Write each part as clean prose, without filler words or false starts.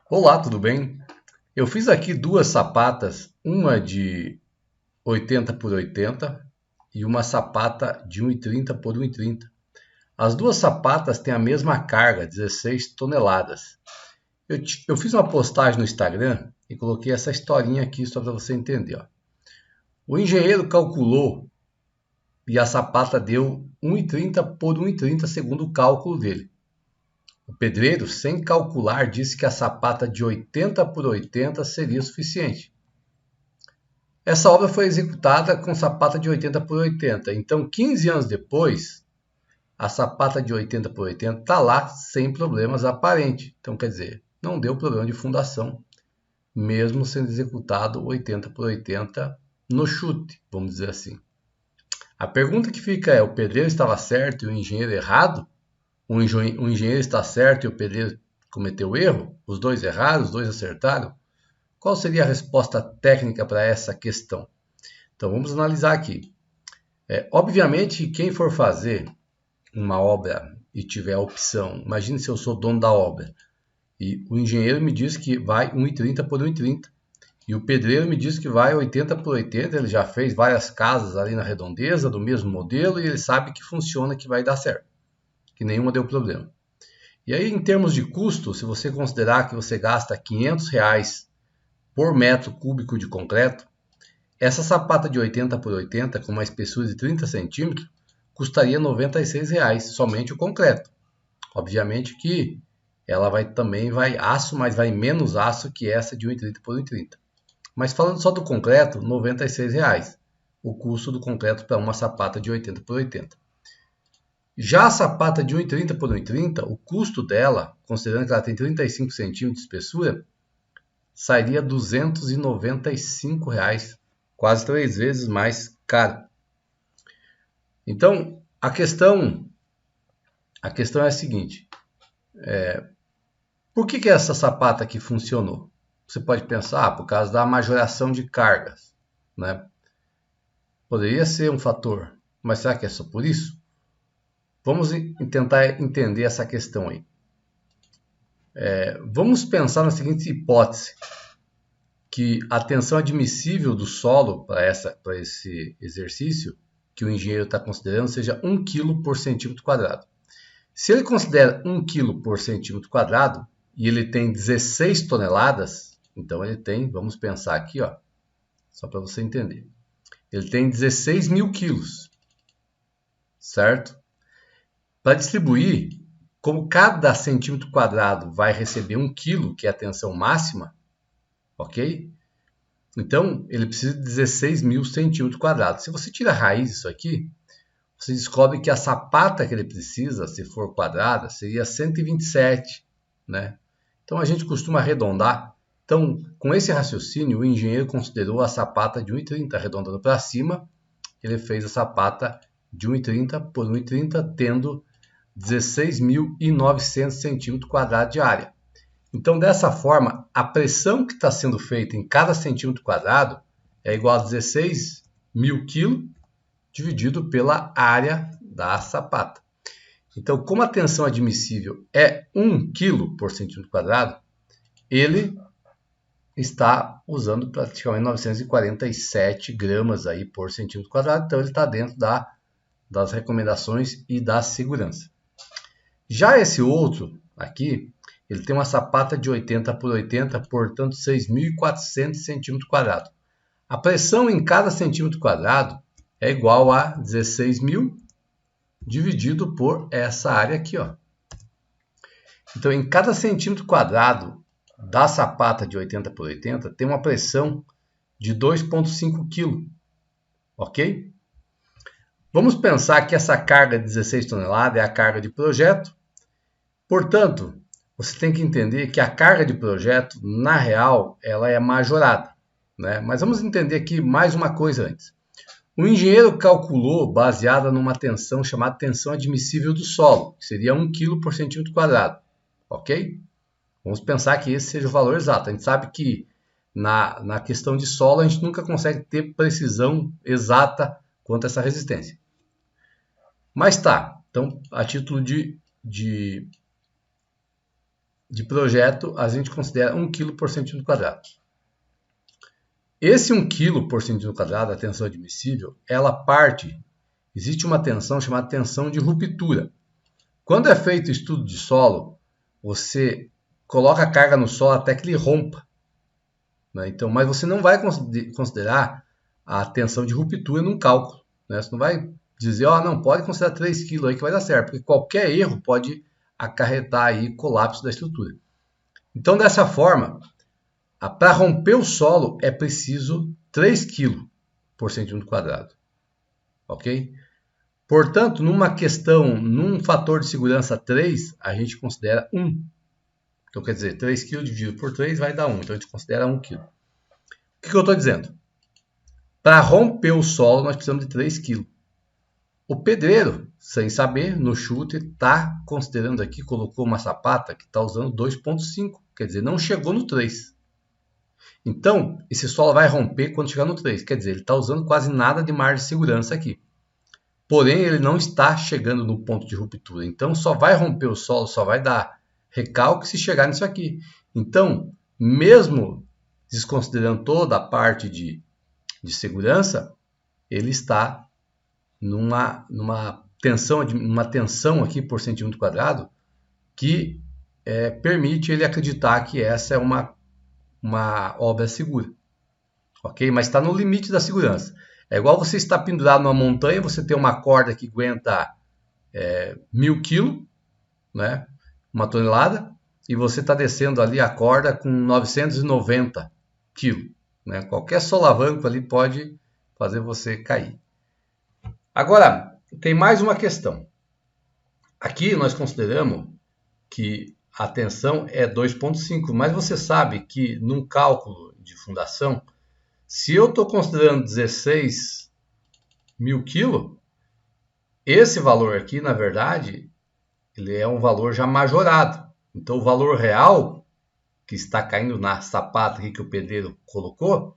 Olá, tudo bem? Eu fiz aqui duas sapatas, uma de 80 por 80 e uma sapata de 1,30 por 1,30. As duas sapatas têm a mesma carga, 16 toneladas. Eu fiz uma postagem no Instagram e coloquei essa historinha aqui só para você entender. Ó. O engenheiro calculou e a sapata deu 1,30 por 1,30 segundo o cálculo dele. O pedreiro, sem calcular, disse que a sapata de 80 por 80 seria suficiente. Essa obra foi executada com sapata de 80 por 80. Então, 15 anos depois, a sapata de 80 por 80 está lá sem problemas aparentes. Então, quer dizer, não deu problema de fundação, mesmo sendo executado 80 por 80 no chute, vamos dizer assim. A pergunta que fica é: o pedreiro estava certo e o engenheiro errado? O engenheiro está certo e o pedreiro cometeu erro? Os dois erraram, os dois acertaram? Qual seria a resposta técnica para essa questão? Então vamos analisar aqui. Obviamente, quem for fazer uma obra e tiver a opção, imagine se eu sou dono da obra e o engenheiro me diz que vai 1,30 por 1,30 e o pedreiro me diz que vai 80 por 80, ele já fez várias casas ali na redondeza do mesmo modelo e ele sabe que funciona, que vai dar certo, que nenhuma deu problema. E aí, em termos de custo, se você considerar que você gasta R$ 500 por metro cúbico de concreto, essa sapata de 80 por 80 com uma espessura de 30 centímetros custaria R$ 96 somente o concreto. Obviamente que ela também vai aço, mas vai menos aço que essa de 1,30 por 1,30. Mas falando só do concreto, R$ 96 o custo do concreto para uma sapata de 80 por 80. Já a sapata de 1,30 por 1,30, o custo dela, considerando que ela tem 35 centímetros de espessura, sairia R$ 295, quase 3 vezes mais caro. Então, a questão é a seguinte: por que essa sapata aqui funcionou? Você pode pensar, por causa da majoração de cargas, né? Poderia ser um fator, mas será que é só por isso? Vamos tentar entender essa questão aí. Vamos pensar na seguinte hipótese, que a tensão admissível do solo para esse exercício que o engenheiro está considerando seja 1 kg por centímetro quadrado. Se ele considera 1 kg por centímetro quadrado e ele tem 16 toneladas, então ele tem, vamos pensar aqui, ó, só para você entender, ele tem 16 mil quilos, certo? Para distribuir, como cada centímetro quadrado vai receber 1 kg, que é a tensão máxima, ok? Então, ele precisa de 16 mil centímetros quadrados. Se você tira a raiz disso aqui, você descobre que a sapata que ele precisa, se for quadrada, seria 127, né? Então, a gente costuma arredondar. Então, com esse raciocínio, o engenheiro considerou a sapata de 1,30, arredondando para cima. Ele fez a sapata de 1,30 por 1,30, tendo 16.900 centímetros quadrados de área. Então, dessa forma, a pressão que está sendo feita em cada centímetro quadrado é igual a 16 mil quilos dividido pela área da sapata. Então, como a tensão admissível é 1 kg por centímetro quadrado, ele está usando praticamente 947 gramas aí por centímetro quadrado, então ele está dentro das recomendações e da segurança. Já esse outro aqui, ele tem uma sapata de 80 por 80, portanto 6.400 centímetros quadrados. A pressão em cada centímetro quadrado é igual a 16.000 dividido por essa área aqui, ó. Então, em cada centímetro quadrado da sapata de 80 por 80, tem uma pressão de 2,5 kg, ok? Vamos pensar que essa carga de 16 toneladas é a carga de projeto. Portanto, você tem que entender que a carga de projeto, na real, ela é majorada, né? Mas vamos entender aqui mais uma coisa antes. O engenheiro calculou baseada numa tensão chamada tensão admissível do solo, que seria 1 kg por centímetro quadrado, ok? Vamos pensar que esse seja o valor exato. A gente sabe que na questão de solo a gente nunca consegue ter precisão exata quanto a essa resistência. Mas tá, então a título de de projeto, a gente considera 1 kg por centímetro quadrado. Esse 1 kg por centímetro quadrado, a tensão admissível, ela parte, existe uma tensão chamada tensão de ruptura. Quando é feito estudo de solo, você coloca a carga no solo até que ele rompa, né? Então, mas você não vai considerar a tensão de ruptura num cálculo, né? Você não vai dizer, não, pode considerar 3 kg aí que vai dar certo, porque qualquer erro pode acarretar aí colapso da estrutura. Então, dessa forma, para romper o solo é preciso 3 kg por centímetro quadrado, ok? Portanto, num fator de segurança 3, a gente considera 1. Então, quer dizer, 3 kg dividido por 3 vai dar 1. Então, a gente considera 1 kg. O que eu estou dizendo? Para romper o solo, nós precisamos de 3 kg. O pedreiro, sem saber, no chute, está considerando aqui, colocou uma sapata que está usando 2,5. Quer dizer, não chegou no 3. Então, esse solo vai romper quando chegar no 3. Quer dizer, ele está usando quase nada de margem de segurança aqui. Porém, ele não está chegando no ponto de ruptura. Então, só vai romper o solo, só vai dar recalque se chegar nisso aqui. Então, mesmo desconsiderando toda a parte de segurança, ele está numa tensão aqui por centímetro quadrado que permite ele acreditar que essa é uma obra segura. Ok? Mas está no limite da segurança. É igual você estar pendurado numa montanha, você tem uma corda que aguenta 1.000 kg, né? 1 tonelada, e você está descendo ali a corda com 990 kg. Né? Qualquer solavanco ali pode fazer você cair. Agora, tem mais uma questão. Aqui nós consideramos que a tensão é 2,5, mas você sabe que num cálculo de fundação, se eu estou considerando 16.000 kg, esse valor aqui, na verdade, ele é um valor já majorado. Então, o valor real que está caindo na sapata aqui que o pedreiro colocou,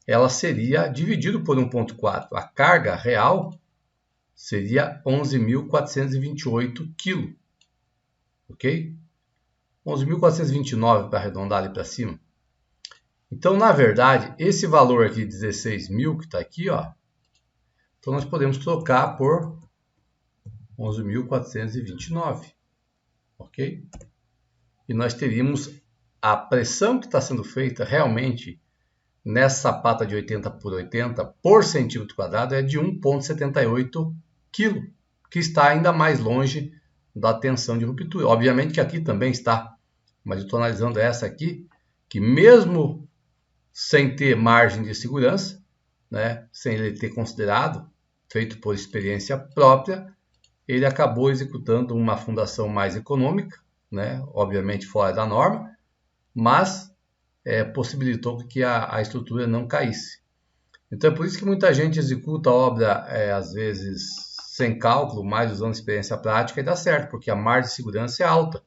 ela seria dividido por 1,4. A carga real seria 11.428 kg. Ok? 11.429 para arredondar ali para cima. Então, na verdade, esse valor aqui, 16.000, que está aqui, então nós podemos trocar por 11.429, ok? E nós teríamos a pressão que está sendo feita realmente nessa sapata de 80 por 80 por centímetro quadrado é de 1,78 kg, que está ainda mais longe da tensão de ruptura. Obviamente que aqui também está, mas eu estou analisando essa aqui, que mesmo sem ter margem de segurança, né, sem ele ter considerado, feito por experiência própria, ele acabou executando uma fundação mais econômica, né, obviamente fora da norma, mas possibilitou que a estrutura não caísse. Então é por isso que muita gente executa a obra, às vezes, sem cálculo, mas usando experiência prática e dá certo, porque a margem de segurança é alta.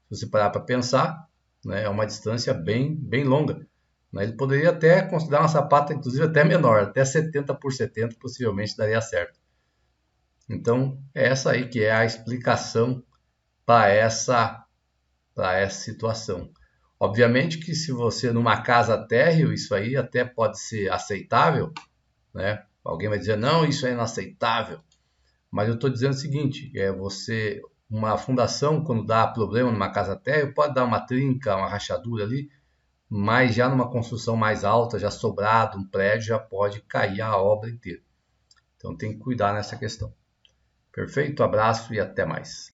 Se você parar para pensar, né, é uma distância bem longa. Ele poderia até considerar uma sapata, inclusive, até menor, até 70 por 70, possivelmente daria certo. Então, é essa aí que é a explicação para essa situação. Obviamente que se você numa casa térreo, isso aí até pode ser aceitável, né? Alguém vai dizer, não, isso é inaceitável. Mas eu estou dizendo o seguinte, uma fundação, quando dá problema numa casa térreo, pode dar uma trinca, uma rachadura ali, mas já numa construção mais alta, já sobrado, um prédio, já pode cair a obra inteira. Então tem que cuidar nessa questão. Perfeito? Abraço e até mais.